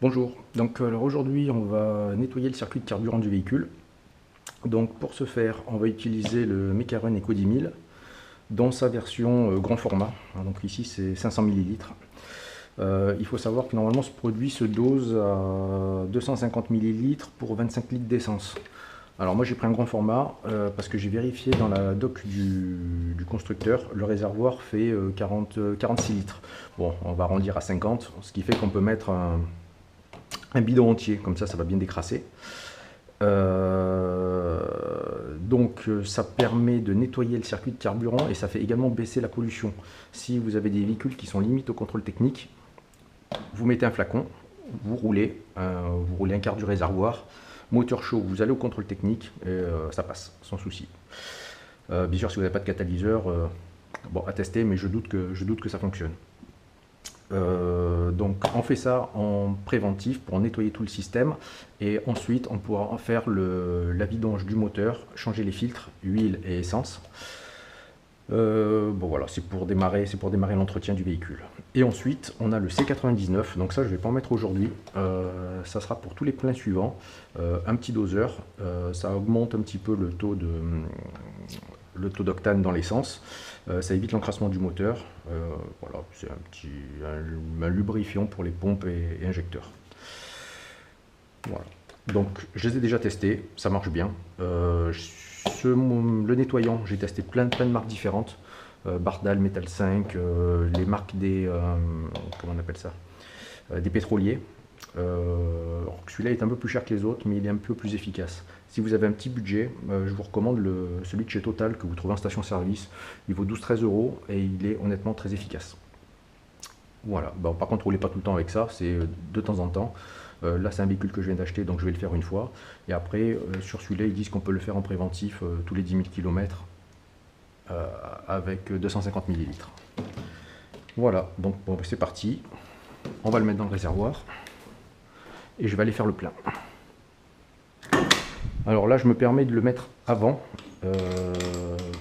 Bonjour, donc alors aujourd'hui on va nettoyer le circuit de carburant du véhicule. Donc pour ce faire on va utiliser le Mecarun Eco 10000 dans sa version grand format. Donc ici c'est 500 ml. Il faut savoir que normalement ce produit se dose à 250 ml pour 25 litres d'essence. Alors moi j'ai pris un grand format parce que j'ai vérifié dans la doc du constructeur, le réservoir fait 46 litres. Bon, on va arrondir à 50, ce qui fait qu'on peut mettre un bidon entier, comme ça va bien décrasser. Donc ça permet de nettoyer le circuit de carburant et ça fait également baisser la pollution. Si vous avez des véhicules qui sont limites au contrôle technique, vous mettez un flacon, vous roulez un quart du réservoir, moteur chaud, vous allez au contrôle technique et ça passe sans souci. Bien sûr si vous n'avez pas de catalyseur, bon à tester, mais je doute que ça fonctionne. Donc on fait ça en préventif pour nettoyer tout le système et ensuite on pourra en faire la vidange du moteur, changer les filtres, huile et essence. Bon voilà, c'est pour démarrer l'entretien du véhicule. Et ensuite on a le C99, donc ça je vais pas en mettre aujourd'hui, ça sera pour tous les pleins suivants, un petit doseur, ça augmente un petit peu le taux d'octane dans l'essence. Ça évite l'encrassement du moteur. Voilà, c'est un lubrifiant pour les pompes et injecteurs. Voilà. Donc je les ai déjà testés, ça marche bien. Le nettoyant, j'ai testé plein de marques différentes. Bardal, Metal 5, les marques des comment on appelle ça, des pétroliers. Celui-là est un peu plus cher que les autres, mais il est un peu plus efficace. Si vous avez un petit budget, je vous recommande celui de chez Total que vous trouvez en station-service. Il vaut 12-13 € et il est honnêtement très efficace. Voilà. Bon, par contre, roulez pas tout le temps avec ça, c'est de temps en temps. Là, c'est un véhicule que je viens d'acheter, donc je vais le faire une fois. Et après, sur celui-là, ils disent qu'on peut le faire en préventif tous les 10 000 km avec 250 ml. Voilà, donc bon, c'est parti. On va le mettre dans le réservoir et je vais aller faire le plein. Alors là je me permets de le mettre avant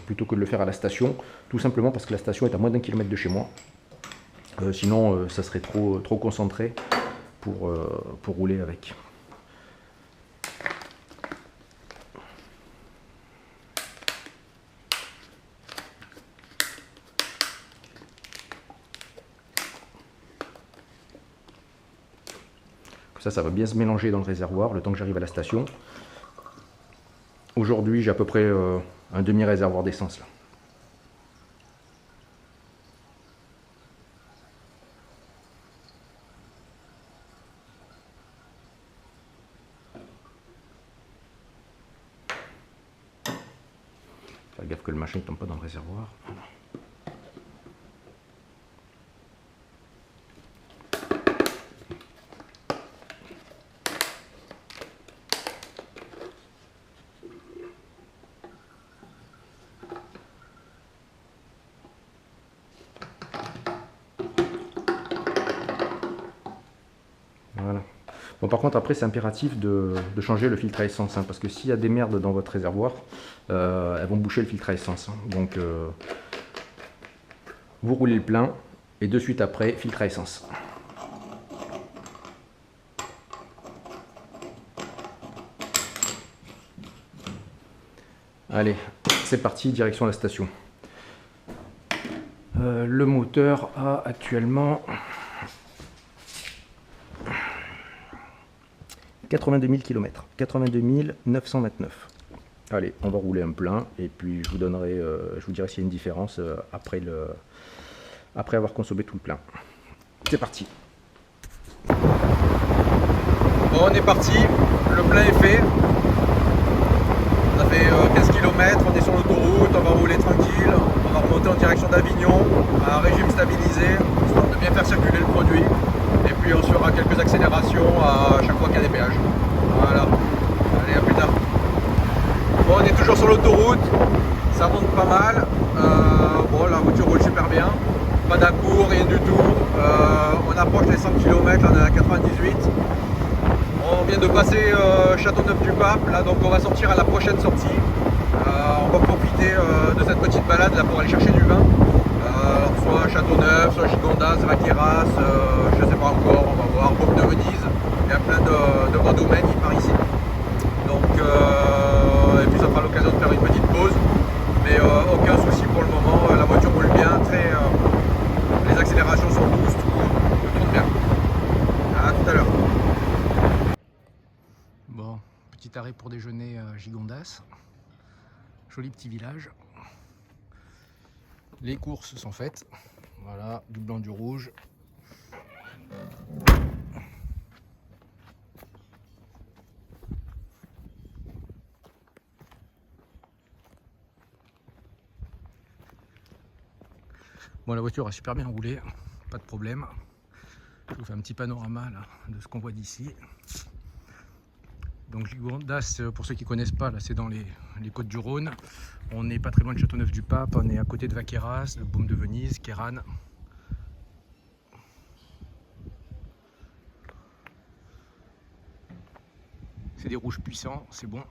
plutôt que de le faire à la station, tout simplement parce que la station est à moins d'1 kilomètre de chez moi. Sinon ça serait trop concentré pour rouler avec. Ça va bien se mélanger dans le réservoir le temps que j'arrive à la station. Aujourd'hui, j'ai à peu près un demi-réservoir d'essence là. Faire gaffe que le machin ne tombe pas dans le réservoir. Voilà. Bon, par contre, après, c'est impératif de changer le filtre à essence, hein, parce que s'il y a des merdes dans votre réservoir, elles vont boucher le filtre à essence. Hein. Donc, vous roulez le plein et de suite après, filtre à essence. Allez, c'est parti, direction la station. Le moteur a actuellement 82 000 km, 82 929. Allez, on va rouler un plein et puis je vous dirai s'il y a une différence après avoir consommé tout le plein. C'est parti. Bon, on est parti, le plein est fait. Ça fait 15 km, on est sur l'autoroute, on va rouler tranquille, on va remonter en direction d'Avignon, à un régime stabilisé, histoire de bien faire circuler le produit. Et puis on se fera quelques accélérations à chaque fois qu'il y a des péages. Voilà, allez, à plus tard. Bon, on est toujours sur l'autoroute, ça monte pas mal. Bon, la voiture roule super bien, pas d'à-coups, rien du tout. On approche les 100 km, on est à 98. On vient de passer Châteauneuf-du-Pape, là, donc on va sortir à la prochaine sortie. On va profiter de cette petite balade là pour aller chercher du vin. Soit Châteauneuf, soit Gigondas, Vaqueras, je ne sais pas encore, on va voir, Pomme de Venise. Petit arrêt pour déjeuner à Gigondas. Joli petit village. Les courses sont faites. Voilà, du blanc, du rouge. Bon, la voiture a super bien roulé, pas de problème. Je vous fais un petit panorama là, de ce qu'on voit d'ici. Donc Gigondas, pour ceux qui ne connaissent pas, là c'est dans les côtes du Rhône. On n'est pas très loin de Châteauneuf-du-Pape, on est à côté de Vaqueras, le Baume de Venise, Kéran. C'est des rouges puissants, c'est bon.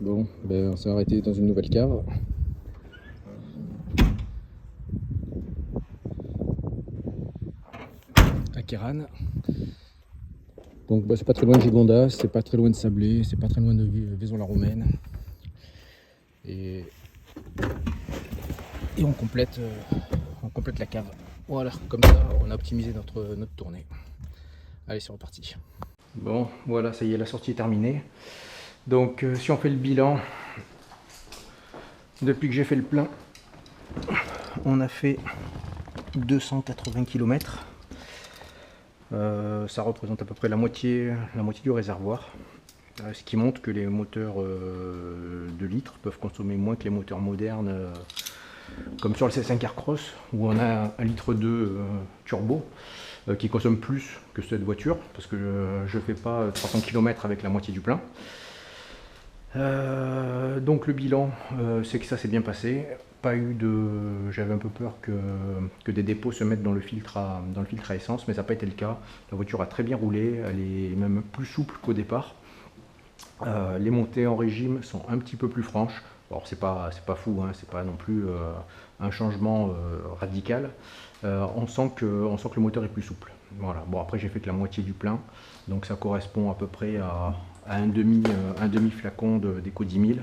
Bon, ben on s'est arrêté dans une nouvelle cave. À Kéran. Donc bah, c'est pas très loin de Gigondas, c'est pas très loin de Sablé, c'est pas très loin de Vaison-la-Romaine. Et on complète la cave. Voilà, comme ça on a optimisé notre tournée. Allez, c'est reparti. Bon, voilà, ça y est, la sortie est terminée. Donc si on fait le bilan, depuis que j'ai fait le plein, on a fait 280 km. Ça représente à peu près la moitié du réservoir. Ce qui montre que les moteurs de litres peuvent consommer moins que les moteurs modernes, comme sur le C5 Aircross, où on a 1,2 litre turbo, qui consomme plus que cette voiture, parce que je ne fais pas 300 km avec la moitié du plein. Donc le bilan, c'est que ça s'est bien passé. Pas eu de, j'avais un peu peur que des dépôts se mettent dans le filtre à essence, mais ça n'a pas été le cas. La voiture a très bien roulé, elle est même plus souple qu'au départ. Les montées en régime sont un petit peu plus franches. Alors c'est pas fou, hein, c'est pas non plus un changement radical. On sent que le moteur est plus souple. Voilà. Bon, après j'ai fait que la moitié du plein, donc ça correspond à peu près à un demi flacon d'Eco 10 000.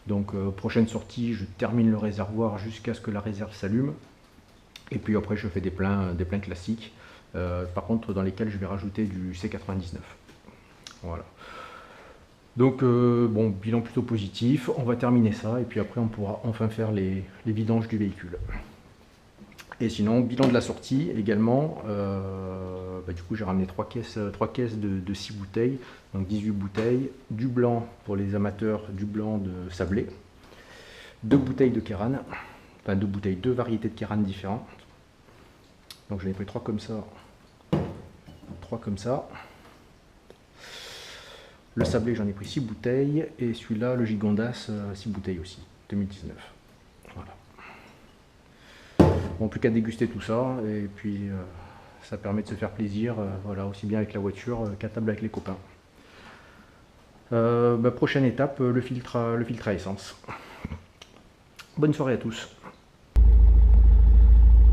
Donc prochaine sortie, je termine le réservoir jusqu'à ce que la réserve s'allume. Et puis après je fais des pleins classiques, par contre dans lesquels je vais rajouter du C99. Voilà. Donc bon, bilan plutôt positif, on va terminer ça et puis après on pourra enfin faire les vidanges du véhicule. Et sinon, bilan de la sortie également, du coup j'ai ramené 3 caisses de 6 bouteilles, donc 18 bouteilles, du blanc pour les amateurs, du blanc de Sablé, 2 bouteilles de Kéran, enfin 2 variétés de Kéran différentes. Donc j'en ai pris 3 comme ça, 3 comme ça. Le Sablé, j'en ai pris 6 bouteilles, et celui-là, le Gigondas, 6 bouteilles aussi, 2019. Voilà. Bon, plus qu'à déguster tout ça, et puis ça permet de se faire plaisir, voilà, aussi bien avec la voiture qu'à table avec les copains. Prochaine étape, le filtre à essence. Bonne soirée à tous.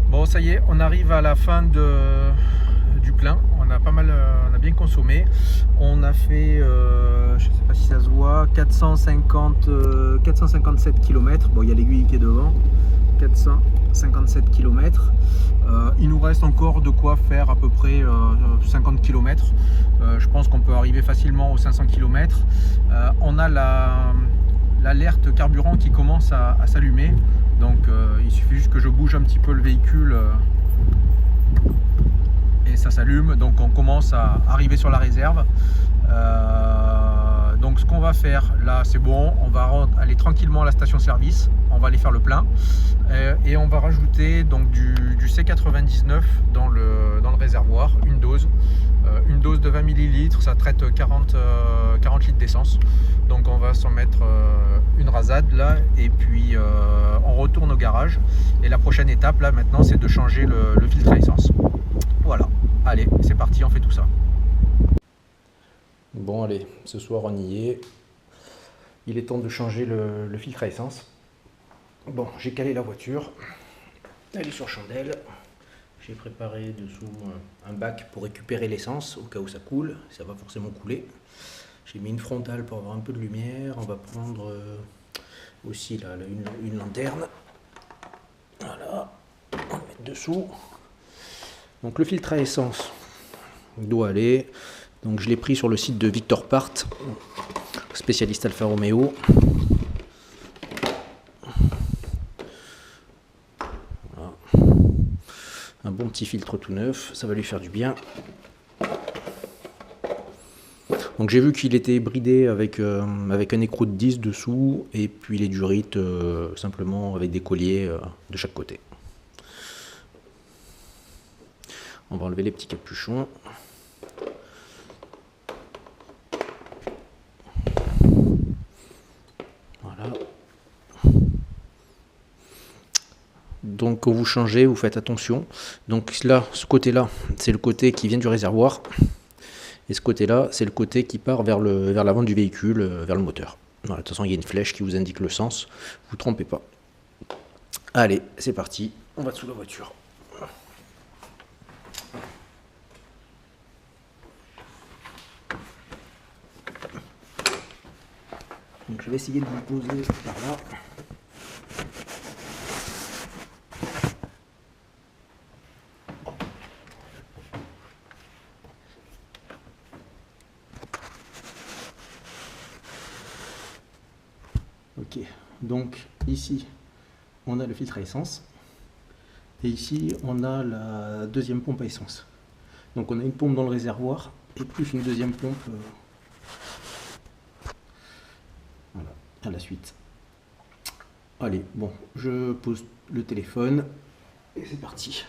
Bon, ça y est, on arrive à la fin du plein. On a bien consommé. On a fait, je ne sais pas si ça se voit, 457 km. Bon, il y a l'aiguille qui est devant. 457 km. Il nous reste encore de quoi faire à peu près 50 km. Je pense qu'on peut arriver facilement aux 500 km. On a l'alerte carburant qui commence à s'allumer. Donc il suffit juste que je bouge un petit peu le véhicule et ça s'allume. Donc on commence à arriver sur la réserve. Donc ce qu'on va faire là, c'est bon, on va aller tranquillement à la station service, on va aller faire le plein et on va rajouter donc du C99 dans le réservoir, une dose de 20 ml, ça traite 40 litres d'essence. Donc on va s'en mettre une rasade là et puis on retourne au garage. Et la prochaine étape là maintenant, c'est de changer le filtre à essence. Voilà, allez, c'est parti, on fait tout ça. Bon allez, ce soir on y est. Il est temps de changer le filtre à essence. Bon, j'ai calé la voiture. Elle est sur chandelle. J'ai préparé dessous un bac pour récupérer l'essence au cas où ça coule. Ça va forcément couler. J'ai mis une frontale pour avoir un peu de lumière. On va prendre aussi là, une lanterne. Voilà. On va mettre dessous. Donc le filtre à essence doit aller. Donc je l'ai pris sur le site de Victor Part, spécialiste Alfa Romeo. Voilà. Un bon petit filtre tout neuf, ça va lui faire du bien. Donc j'ai vu qu'il était bridé avec un écrou de 10 dessous et puis les durites simplement avec des colliers de chaque côté. On va enlever les petits capuchons. Voilà. Donc quand vous changez, vous faites attention. Donc là, ce côté-là, c'est le côté qui vient du réservoir. Et ce côté-là, c'est le côté qui part vers l'avant du véhicule, vers le moteur. Voilà, de toute façon, il y a une flèche qui vous indique le sens. Vous ne trompez pas. Allez, c'est parti. On va dessous la voiture. Donc, je vais essayer de vous poser par là. Ok, donc ici on a le filtre à essence et ici on a la deuxième pompe à essence. Donc on a une pompe dans le réservoir et plus une deuxième pompe voilà, à la suite. Allez, bon, je pose le téléphone et c'est parti.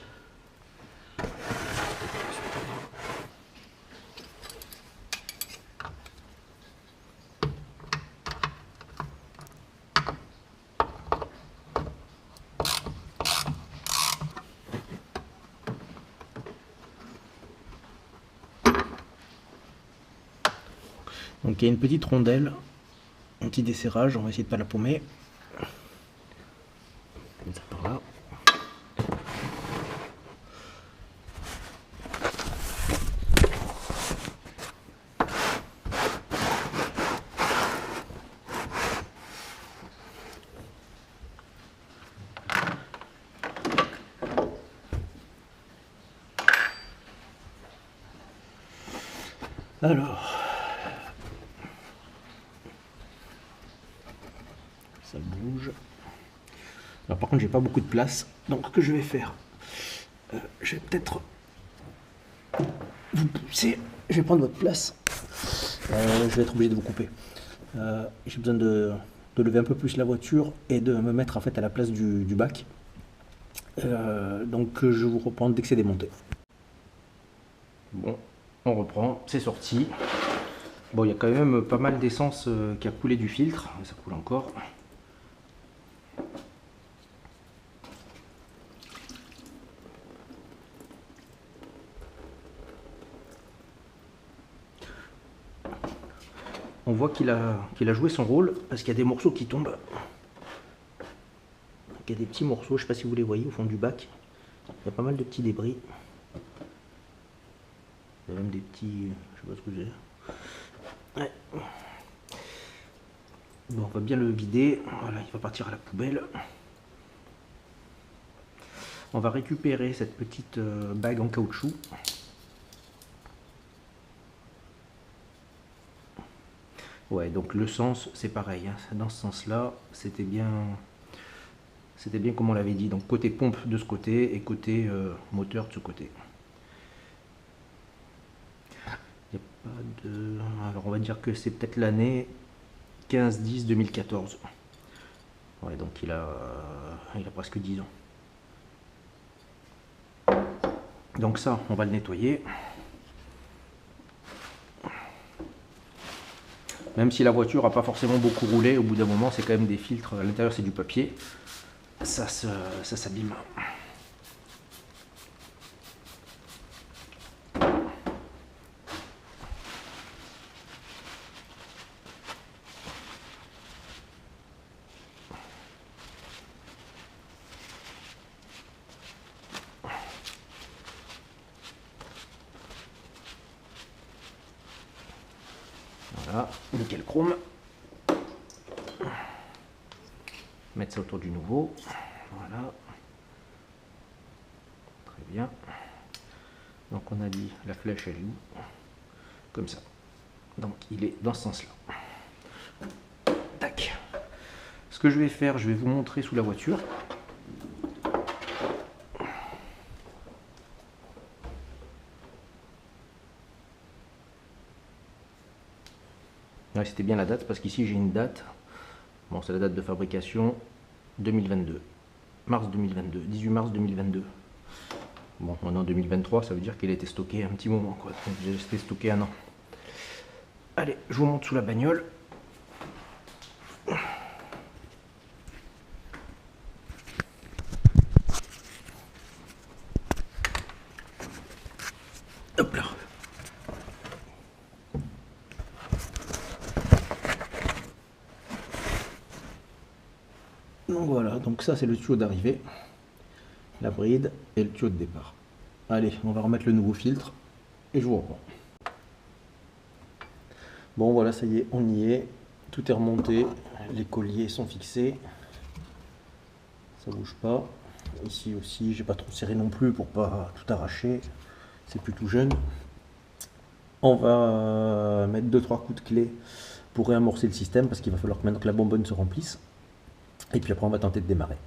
Donc il y a une petite rondelle anti-desserrage, on va essayer de ne pas la paumer. Comme ça par là. Alors, ça bouge. Alors par contre j'ai pas beaucoup de place, donc ce que je vais faire, je vais peut-être vous pousser, je vais prendre votre place, je vais être obligé de vous couper. J'ai besoin de lever un peu plus la voiture et de me mettre en fait à la place du bac. Donc je vous reprends dès que c'est démonté. Bon, on reprend, c'est sorti. Bon, il y a quand même pas mal d'essence qui a coulé du filtre, ça coule encore. On voit qu'il a joué son rôle parce qu'il y a des morceaux qui tombent. Il y a des petits morceaux, je ne sais pas si vous les voyez au fond du bac. Il y a pas mal de petits débris. Il y a même des petits... je sais pas ce que c'est. Ouais. Bon, on va bien le vider. Voilà, il va partir à la poubelle. On va récupérer cette petite bague en caoutchouc. Ouais, donc le sens, c'est pareil. Hein. Dans ce sens-là, c'était bien comme on l'avait dit. Donc côté pompe de ce côté et côté moteur de ce côté. Il n'y a pas de... Alors on va dire que c'est peut-être l'année 15-10-2014. Ouais, donc il a presque 10 ans. Donc ça, on va le nettoyer. Même si la voiture n'a pas forcément beaucoup roulé, au bout d'un moment, c'est quand même des filtres. À l'intérieur, c'est du papier. Ça s'abîme. Voilà, nickel chrome. Mettre ça autour du nouveau. Voilà. bien. Donc on a dit la flèche elle est où? Comme ça. Donc il est dans ce sens-là. Tac. Ce que je vais faire, je vais vous montrer sous la voiture. Ouais, c'était bien la date parce qu'ici j'ai une date. Bon, c'est la date de fabrication 2022. Mars 2022, 18 mars 2022. Bon, maintenant 2023, ça veut dire qu'il a été stocké un petit moment, quoi. J'ai resté stocké un an. Allez, je vous monte sous la bagnole. Hop là. Donc voilà, donc ça c'est le tuyau d'arrivée, la bride et le tuyau de départ. Allez, on va remettre le nouveau filtre et je vous reprends. Bon voilà, ça y est, on y est, tout est remonté, les colliers sont fixés, ça bouge pas. Ici aussi, j'ai pas trop serré non plus pour pas tout arracher, c'est plus tout jeune. On va mettre 2-3 coups de clé pour réamorcer le système parce qu'il va falloir que maintenant que la bonbonne se remplisse. Et puis après on va tenter de démarrer.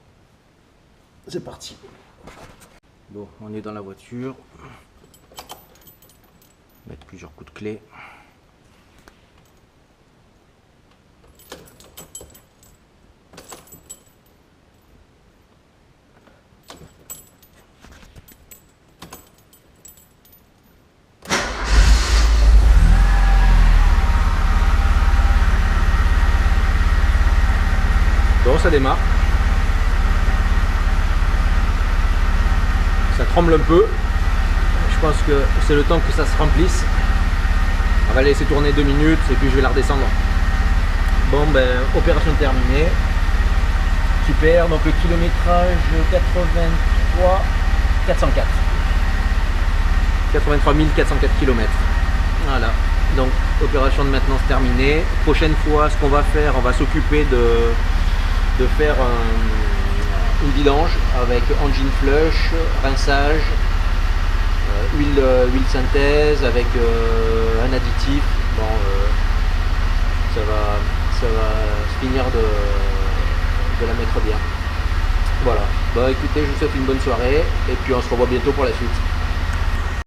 C'est parti. Bon, on est dans la voiture. Mettre plusieurs coups de clé. Bon, ça démarre. Ça tremble un peu. Je pense que c'est le temps que ça se remplisse. On va laisser tourner 2 minutes et puis je vais la redescendre. Bon, ben, opération terminée. Super, donc le kilométrage 83 404. 83 404 km. Voilà. Donc opération de maintenance terminée. Prochaine fois, ce qu'on va faire, on va s'occuper de faire une vidange avec engine flush, rinçage, huile synthèse avec un additif. Bon, ça va se finir de la mettre bien. Voilà. Bah écoutez, je vous souhaite une bonne soirée et puis on se revoit bientôt pour la suite.